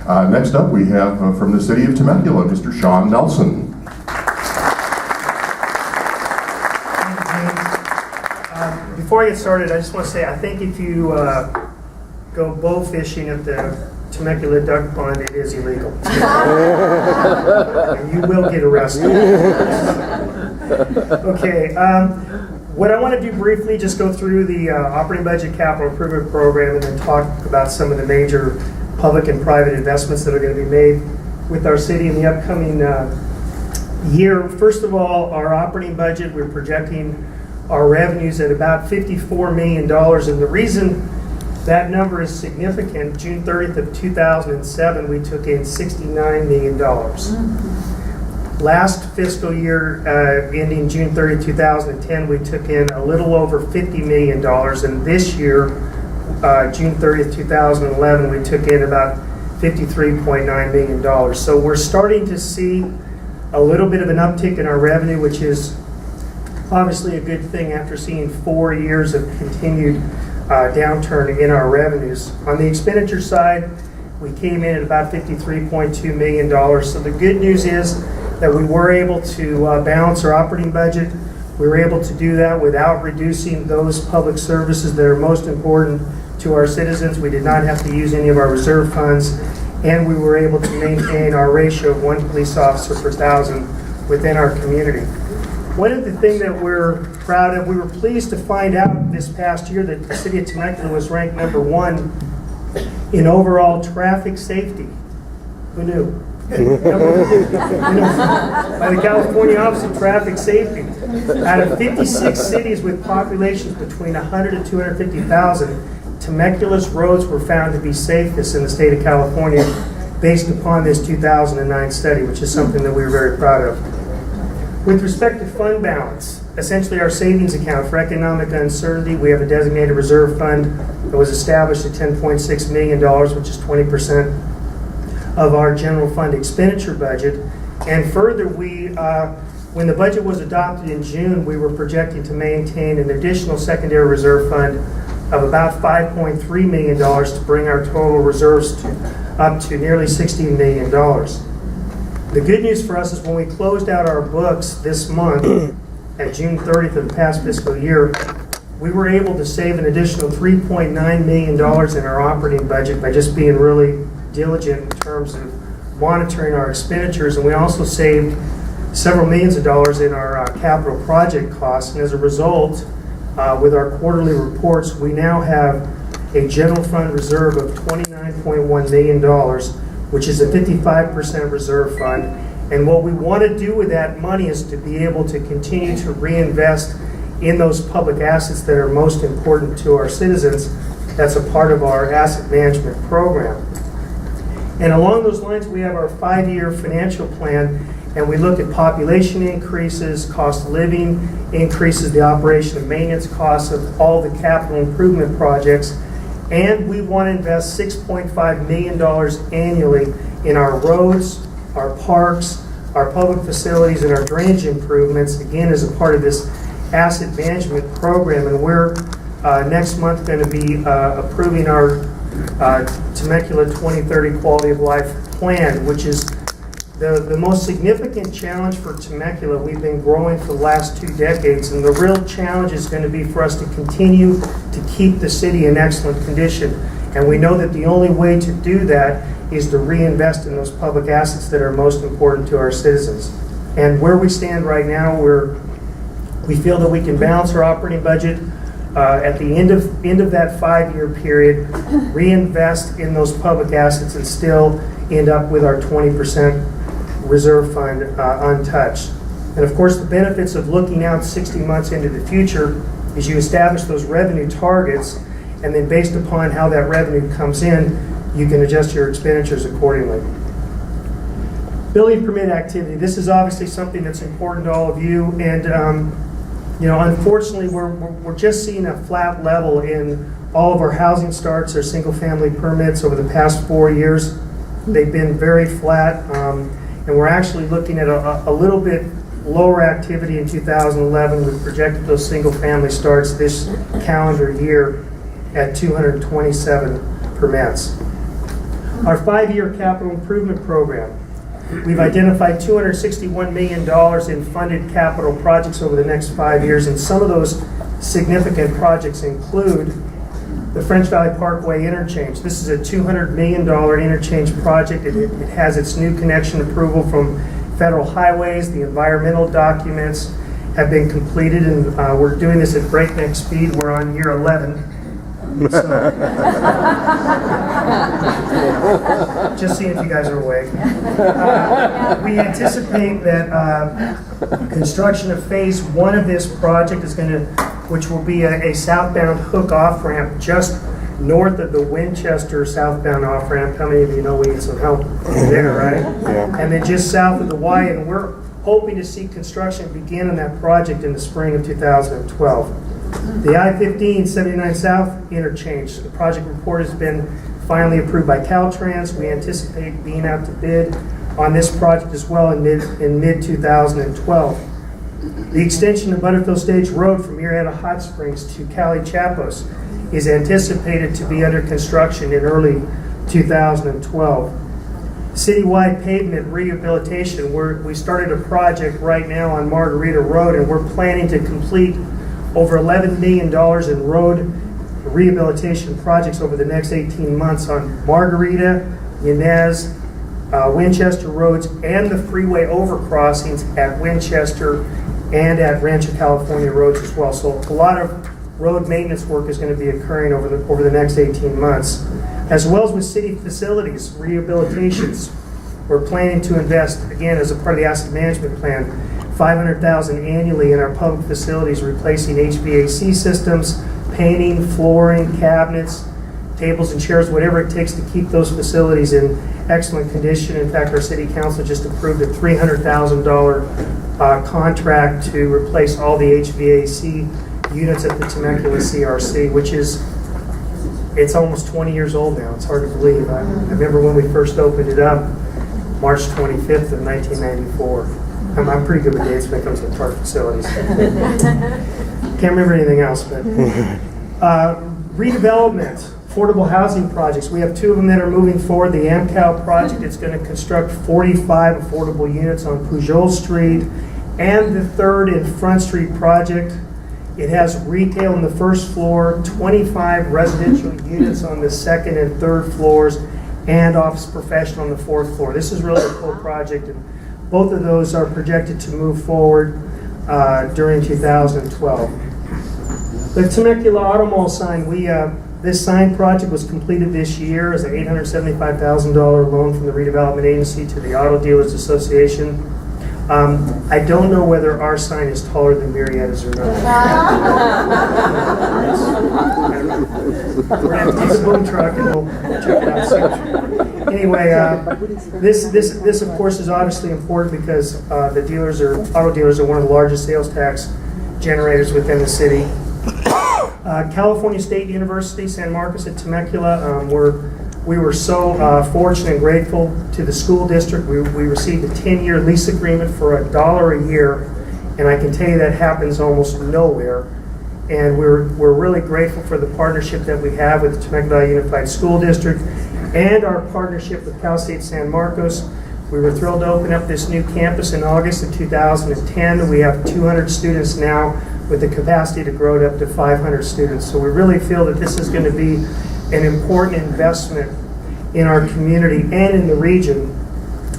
Next up, we have from the city of Temecula, Mr. Shawn Nelson. Before I get started, I just want to say I think if you go bow fishing at the Temecula duck pond, it is illegal. And you will get arrested. Okay. What I want to do briefly, just go through the operating budget capital improvement program and then talk about some of the major public and private investments that are going to be made with our city in the upcoming year. First of all, our operating budget, we're projecting our revenues at about $54 million. And the reason that number is significant, June 30th of 2007, we took in $69 million. Last fiscal year, ending June 30, 2010, we took in a little over $50 million. And this year, June 30th, 2011, we took in about $53.9 million. So we're starting to see a little bit of an uptick in our revenue, which is obviously a good thing after seeing 4 years of continued downturn in our revenues. On the expenditure side, we came in at about $53.2 million. So the good news is that we were able to balance our operating budget. We were able to do that without reducing those public services that are most important to our citizens. We did not have to use any of our reserve funds, and we were able to maintain our ratio of 1 police officer per 1,000 within our community. One of the things that we're proud of, we were pleased to find out this past year that the city of Temecula was ranked number 1 in overall traffic safety. Who knew? By the California Office of Traffic Safety. Out of 56 cities with populations between 100 and 250,000, Temecula's roads were found to be safest in the state of California based upon this 2009 study, which is something that we were very proud of. With respect to fund balance, essentially our savings account for economic uncertainty, we have a designated reserve fund that was established at $10.6 million, which is 20% of our general fund expenditure budget. And further, when the budget was adopted in June, we were projecting to maintain an additional secondary reserve fund of about $5.3 million to bring our total reserves up to nearly $16 million. The good news for us is when we closed out our books this month, at June 30th of the past fiscal year, we were able to save an additional $3.9 million in our operating budget by just being really diligent in terms of monitoring our expenditures. And we also saved several millions of dollars in our capital project costs. And as a result, with our quarterly reports, we now have a general fund reserve of $29.1 million, which is a 55% reserve fund. And what we want to do with that money is to be able to continue to reinvest in those public assets that are most important to our citizens. That's a part of our asset management program. And along those lines, we have our 5-year financial plan, and we look at population increases, cost of living increases, the operation and maintenance costs of all the capital improvement projects. And we want to invest $6.5 million annually in our roads, our parks, our public facilities, and our drainage improvements, again, as a part of this asset management program. And we're next month going to be approving our Temecula 2030 Quality of Life Plan, which is the most significant challenge for Temecula. We've been growing for the last 2 decades, and the real challenge is going to be for us to continue to keep the city in excellent condition. And we know that the only way to do that is to reinvest in those public assets that are most important to our citizens. And where we stand right now, we feel that we can balance our operating budget at the end of that 5-year period, reinvest in those public assets, and still end up with our 20% reserve fund untouched. And of course, the benefits of looking out 60 months into the future is you establish those revenue targets, and then based upon how that revenue comes in, you can adjust your expenditures accordingly. Building permit activity. This is obviously something that's important to all of you, and unfortunately, we're just seeing a flat level in all of our housing starts, our single-family permits over the past 4 years. They've been very flat, and we're actually looking at a little bit lower activity in 2011. We've projected those single-family starts this calendar year at 227 permits. Our 5-year capital improvement program. We've identified $261 million in funded capital projects over the next 5 years, and some of those significant projects include the French Valley Parkway interchange. This is a $200 million interchange project. It has its new connection approval from Federal Highways. The environmental documents have been completed, and we're doing this at breakneck speed. We're on year 11. So, just seeing if you guys are awake. We anticipate that construction of phase 1 of this project is going to, which will be a southbound hook off ramp just north of the Winchester southbound off ramp. How many of you know we need some help there, right? Yeah. And then just south of the Y, and we're hoping to see construction begin on that project in the spring of 2012. The I-15 79 South interchange, the project report has been finally approved by Caltrans. We anticipate being out to bid on this project as well in mid-2012. The extension of Butterfield Stage Road from Marietta Hot Springs to Cali Chapos is anticipated to be under construction in early 2012. Citywide pavement rehabilitation, we started a project right now on Margarita Road, and we're planning to complete over $11 million in road rehabilitation projects over the next 18 months on Margarita, Yanez, Winchester roads, and the freeway overcrossings at Winchester and at Rancho California roads as well. So a lot of road maintenance work is going to be occurring over the next 18 months. As well as with city facilities, rehabilitations. We're planning to invest, again, as a part of the asset management plan, $500,000 annually in our public facilities, replacing HVAC systems, painting, flooring, cabinets, tables and chairs, whatever it takes to keep those facilities in excellent condition. In fact, our city council just approved a $300,000 contract to replace all the HVAC units at the Temecula CRC, which is, it's almost 20 years old now. It's hard to believe. I remember when we first opened it up, March 25th of 1994. I'm pretty good with dates when it comes to park facilities. Can't remember anything else, but redevelopment, affordable housing projects. We have 2 of them that are moving forward. The AmCal project, it's going to construct 45 affordable units on Pujol Street, and the 3rd and Front Street project. It has retail on the 1st floor, 25 residential units on the 2nd and 3rd floors, and office professional on the 4th floor. This is really a cool project, and both of those are projected to move forward during 2012. The Temecula Auto Mall sign, this sign project was completed this year as an $875,000 loan from the redevelopment agency to the Auto Dealers Association. I don't know whether our sign is taller than Marietta's or not. We're going to have to take the boom truck and we'll check it out soon. Anyway, this of course is obviously important because the auto dealers are one of the largest sales tax generators within the city. California State University, San Marcos at Temecula, we were so fortunate and grateful to the school district. We received a 10-year lease agreement for $1 a year, and I can tell you that happens almost nowhere. And we're really grateful for the partnership that we have with the Temecula Unified School District and our partnership with Cal State San Marcos. We were thrilled to open up this new campus in August of 2010. We have 200 students now with the capacity to grow it up to 500 students. So we really feel that this is going to be an important investment in our community and in the region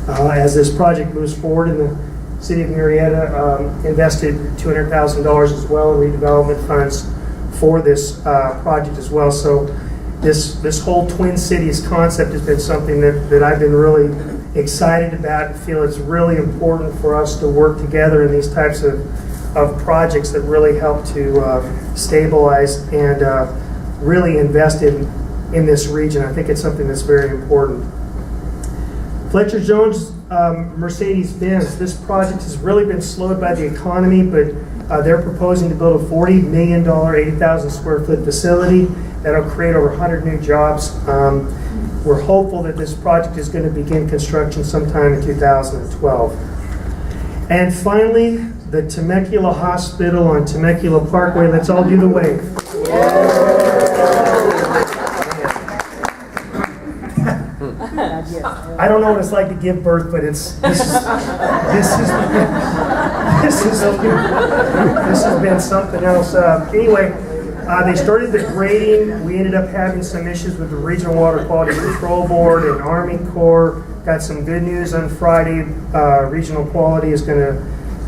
as this project moves forward. And the City of Marietta invested $200,000 as well in redevelopment funds for this project as well. So this whole Twin Cities concept has been something that I've been really excited about. I feel it's really important for us to work together in these types of projects that really help to stabilize and really invest in this region. I think it's something that's very important. Fletcher Jones Mercedes-Benz, this project has really been slowed by the economy, but they're proposing to build a $40 million, 80,000 square foot facility that'll create over 100 new jobs. We're hopeful that this project is going to begin construction sometime in 2012. And finally, the Temecula Hospital on Temecula Parkway. Let's all do the wave. I don't know what it's like to give birth, but this has been something else. Anyway, they started the grading. We ended up having some issues with the Regional Water Quality Control Board and Army Corps. Got some good news on Friday. Regional Quality is going to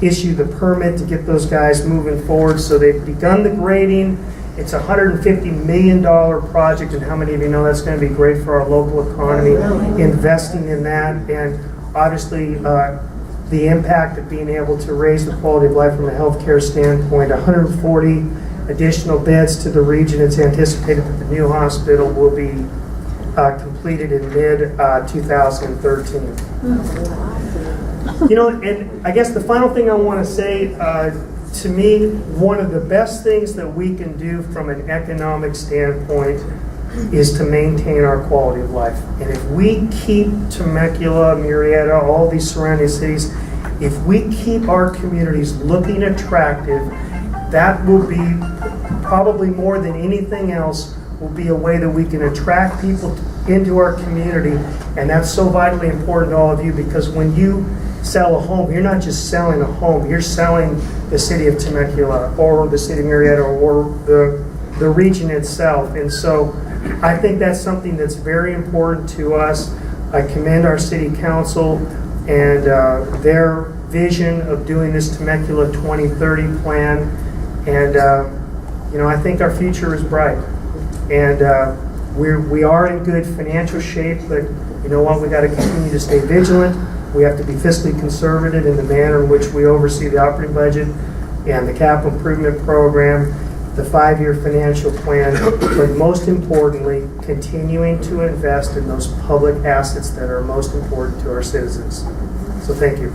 issue the permit to get those guys moving forward. So they've begun the grading. It's a $150 million project, and how many of you know that's going to be great for our local economy, investing in that, and obviously the impact of being able to raise the quality of life from a healthcare standpoint. 140 additional beds to the region. It's anticipated that the new hospital will be completed in mid-2013. You know, and I guess the final thing I want to say, to me, one of the best things that we can do from an economic standpoint is to maintain our quality of life. And if we keep Temecula, Murrieta, all these surrounding cities, if we keep our communities looking attractive, that will be probably more than anything else will be a way that we can attract people into our community. And that's so vitally important to all of you, because when you sell a home, you're not just selling a home, you're selling the city of Temecula or the city of Murrieta or the region itself. And so I think that's something that's very important to us. I commend our city council and their vision of doing this Temecula 2030 plan. And you know, I think our future is bright. And we are in good financial shape, but you know what, we got to continue to stay vigilant. We have to be fiscally conservative in the manner in which we oversee the operating budget and the capital improvement program, the 5-year financial plan, but most importantly, continuing to invest in those public assets that are most important to our citizens. So thank you.